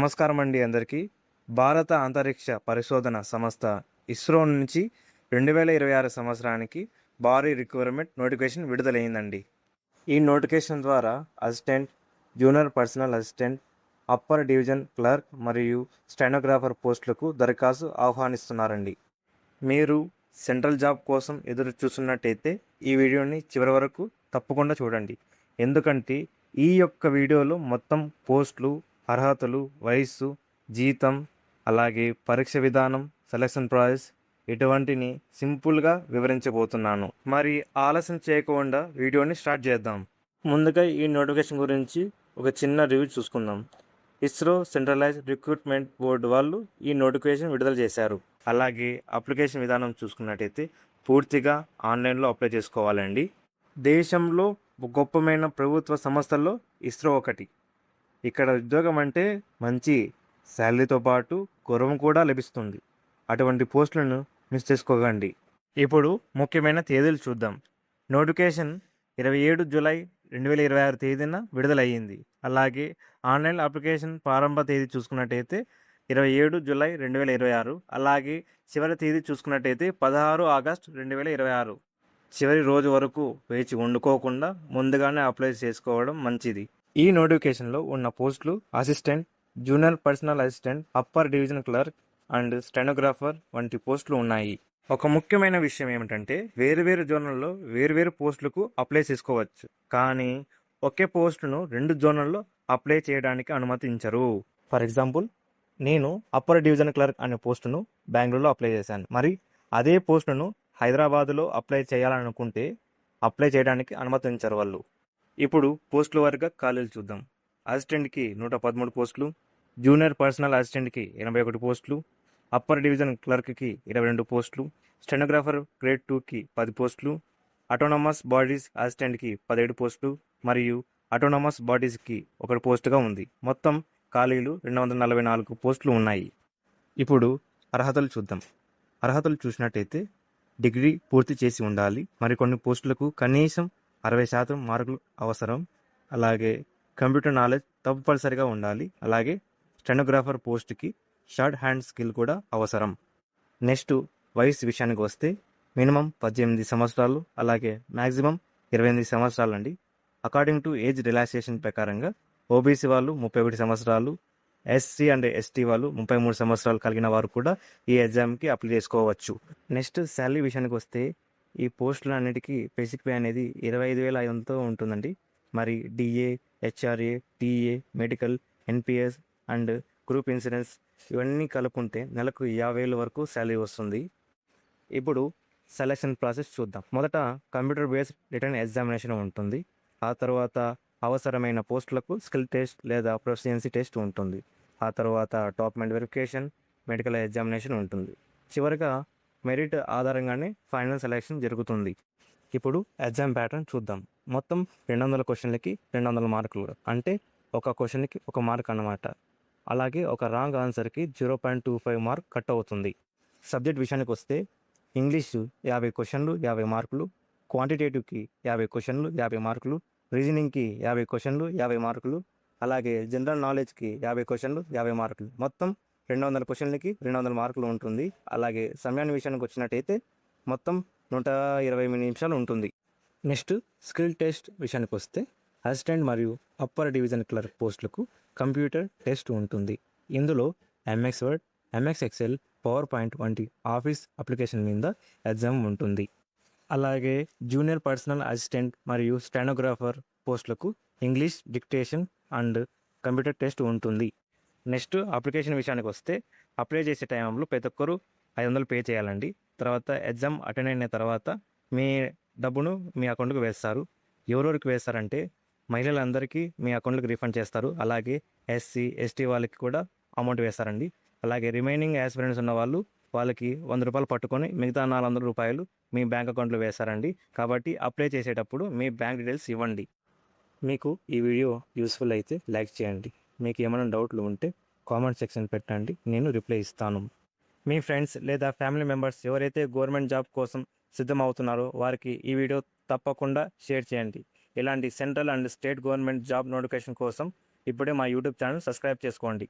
నమస్కారం అండి అందరికీ. భారత అంతరిక్ష పరిశోధన సంస్థ ఇస్రో నుంచి 2026 సంవత్సరానికి భారీ రిక్రూట్మెంట్ నోటిఫికేషన్ విడుదలైందండి. ఈ నోటిఫికేషన్ ద్వారా assistant, junior personal assistant, upper division clerk మరియు స్టెనోగ్రాఫర్ పోస్టులకు దరఖాస్తు ఆహ్వానిస్తున్నారండి. మీరు సెంట్రల్ జాబ్ కోసం ఎదురు చూస్తున్నట్టయితే ఈ వీడియోని చివరి వరకు తప్పకుండా చూడండి. ఎందుకంటే ఈ యొక్క వీడియోలో మొత్తం పోస్టులు, అర్హతలు, వయస్సు, జీతం, అలాగే పరీక్ష విధానం, సెలక్షన్ ప్రాసెస్ ఇటువంటిని సింపుల్గా వివరించబోతున్నాను. మరి ఆలస్యం చేయకుండా వీడియోని స్టార్ట్ చేద్దాం. ముందుగా ఈ నోటిఫికేషన్ గురించి ఒక చిన్న రివ్యూ చూసుకుందాం. ఇస్రో సెంట్రలైజ్డ్ రిక్రూట్మెంట్ బోర్డు వాళ్ళు ఈ నోటిఫికేషన్ విడుదల చేశారు. అలాగే అప్లికేషన్ విధానం చూసుకున్నట్టయితే పూర్తిగా ఆన్లైన్లో అప్లై చేసుకోవాలండి. దేశంలో గొప్పమైన ప్రభుత్వ సంస్థల్లో ఇస్రో ఒకటి. ఇక్కడ ఉద్యోగం అంటే మంచి శాలరీతో పాటు గౌరవం కూడా లభిస్తుంది. అటువంటి పోస్టులను మిస్ చేసుకోకండి. ఇప్పుడు ముఖ్యమైన తేదీలు చూద్దాం. నోటిఫికేషన్ 27 జూలై 2026 తేదీన విడుదలయ్యింది. అలాగే ఆన్లైన్ అప్లికేషన్ ప్రారంభ తేదీ చూసుకున్నట్టయితే 27 జూలై 2026. అలాగే చివరి తేదీ చూసుకున్నట్టయితే 16 ఆగస్టు 2026. చివరి రోజు వరకు వేచి వండుకోకుండా ముందుగానే అప్లై చేసుకోవడం మంచిది. ఈ నోటిఫికేషన్లో ఉన్న పోస్టులు assistant, junior personal assistant, upper division clerk and stenographer వంటి పోస్టులు ఉన్నాయి. ఒక ముఖ్యమైన విషయం ఏమిటంటే వేరువేరు జోన్లలో వేరువేరు పోస్టులకు అప్లై చేసుకోవచ్చు. కానీ ఒకే పోస్టును 2 జోన్లలో అప్లై చేయడానికి అనుమతించరు. ఫర్ ఎగ్జాంపుల్, నేను అప్పర్ డివిజన్ క్లర్క్ అనే పోస్టును బెంగళూరులో అప్లై చేశాను. మరి అదే పోస్టును హైదరాబాదులో అప్లై చేయాలనుకుంటే అప్లై చేయడానికి అనుమతించరు వాళ్ళు. ఇప్పుడు పోస్టుల వారీగా ఖాళీలు చూద్దాం. అసిస్టెంట్కి 113 పోస్టులు, జూనియర్ పర్సనల్ అసిస్టెంట్కి 81 పోస్టులు, అప్పర్ డివిజన్ క్లర్క్కి 22 పోస్టులు, స్టెనోగ్రాఫర్ గ్రేడ్ 2కి 10 పోస్టులు, ఆటోనమస్ బాడీస్ అసిస్టెంట్కి 17 పోస్టులు మరియు ఆటోనమస్ బాడీస్కి 1 పోస్టుగా ఉంది. మొత్తం ఖాళీలు 244 పోస్టులు ఉన్నాయి. ఇప్పుడు అర్హతలు చూద్దాం. అర్హతలు చూసినట్టయితే డిగ్రీ పూర్తి చేసి ఉండాలి. మరికొన్ని పోస్టులకు కనీసం 60% మార్కులు అవసరం. అలాగే కంప్యూటర్ నాలెడ్జ్ తప్పనిసరిగా ఉండాలి. అలాగే స్టెనోగ్రాఫర్ పోస్ట్కి షార్ట్ హ్యాండ్ స్కిల్ కూడా అవసరం. నెక్స్ట్ వయసు విషయానికి వస్తే మినిమం 18 సంవత్సరాలు, అలాగే మ్యాక్సిమం 28 సంవత్సరాలు అండి. అకార్డింగ్ టు ఏజ్ రిలాక్సేషన్ ప్రకారంగా ఓబీసీ వాళ్ళు 31 సంవత్సరాలు, ఎస్సీ అండ్ ఎస్టీ వాళ్ళు 33 సంవత్సరాలు కలిగిన వారు కూడా ఈ ఎగ్జామ్కి అప్లై చేసుకోవచ్చు. నెక్స్ట్ శాలరీ విషయానికి వస్తే ఈ పోస్టులు అన్నిటికీ బేసిక్ పే అనేది 25,500తో ఉంటుందండి. మరి DA, HRA, TA, medical, NPS and group insurance ఇవన్నీ కలుపుకుంటే నెలకు 50,000 వరకు శాలరీ వస్తుంది. ఇప్పుడు సెలక్షన్ ప్రాసెస్ చూద్దాం. మొదట కంప్యూటర్ బేస్డ్ రిటర్న్ ఎగ్జామినేషన్ ఉంటుంది. ఆ తర్వాత అవసరమైన పోస్టులకు స్కిల్ టెస్ట్ లేదా ప్రొఫిషియన్సీ టెస్ట్ ఉంటుంది. ఆ తర్వాత డాక్యుమెంట్ వెరిఫికేషన్, మెడికల్ ఎగ్జామినేషన్ ఉంటుంది. చివరిగా మెరిట్ ఆధారంగానే ఫైనల్ సెలెక్షన్ జరుగుతుంది. ఇప్పుడు ఎగ్జామ్ ప్యాటర్న్ చూద్దాం. మొత్తం 200 క్వశ్చన్లకి 200 మార్కులు, అంటే ఒక క్వశ్చన్కి 1 మార్క్ అన్నమాట. అలాగే ఒక రాంగ్ ఆన్సర్కి 0.25 మార్క్ కట్ అవుతుంది. సబ్జెక్ట్ విషయానికి వస్తే ఇంగ్లీషు 50 క్వశ్చన్లు 50 మార్కులు, క్వాంటిటేటివ్కి 50 క్వశ్చన్లు 50 మార్కులు, రీజనింగ్కి 50 క్వశ్చన్లు 50 మార్కులు, అలాగే జనరల్ నాలెడ్జ్కి 50 క్వశ్చన్లు 50 మార్కులు. మొత్తం 200 క్వశ్చన్లకి 200 మార్కులు ఉంటుంది. అలాగే సమయాన్ని విషయానికి వచ్చినట్టయితే మొత్తం 120 నిమిషాలు ఉంటుంది. నెక్స్ట్ స్కిల్ టెస్ట్ విషయానికి వస్తే అసిస్టెంట్ మరియు అప్పర్ డివిజన్ క్లర్క్ పోస్టులకు కంప్యూటర్ టెస్ట్ ఉంటుంది. ఇందులో MS word, MS Excel, power point వంటి ఆఫీస్ అప్లికేషన్ మీద ఎగ్జామ్ ఉంటుంది. అలాగే జూనియర్ పర్సనల్ అసిస్టెంట్ మరియు స్టెనోగ్రాఫర్ పోస్టులకు English dictation and computer test ఉంటుంది. నెక్స్ట్ అప్లికేషన్ విషయానికి వస్తే అప్లై చేసే టైంలో ప్రతి ఒక్కరు 500 పే చేయాలండి. తర్వాత ఎగ్జామ్ అటెండ్ అయిన తర్వాత మీ డబ్బును మీ అకౌంట్కి వేస్తారు. ఎవరెవరికి వేస్తారంటే మహిళలందరికీ మీ అకౌంట్కి రీఫండ్ చేస్తారు. అలాగే ఎస్సీ, ఎస్టీ వాళ్ళకి కూడా అమౌంట్ వేస్తారండి. అలాగే రిమైనింగ్ యాస్పిరెంట్స్ ఉన్న వాళ్ళకి 100 రూపాయలు పట్టుకొని మిగతా 400 రూపాయలు మీ బ్యాంక్ అకౌంట్లో వేస్తారండి. కాబట్టి అప్లై చేసేటప్పుడు మీ బ్యాంక్ డీటెయిల్స్ ఇవ్వండి. మీకు ఈ వీడియో యూస్ఫుల్ అయితే లైక్ చేయండి. మీకు ఏమైనా డౌట్లు ఉంటే కామెంట్ సెక్షన్ పెట్టండి, నేను రిప్లై ఇస్తాను. మీ ఫ్రెండ్స్ లేదా ఫ్యామిలీ మెంబర్స్ ఎవరైతే గవర్నమెంట్ జాబ్ కోసం సిద్ధమవుతున్నారో వారికి ఈ వీడియో తప్పకుండా షేర్ చేయండి. ఇలాంటి central and state government job notification కోసం ఇప్పుడే మా యూట్యూబ్ ఛానల్ సబ్స్క్రైబ్ చేసుకోండి.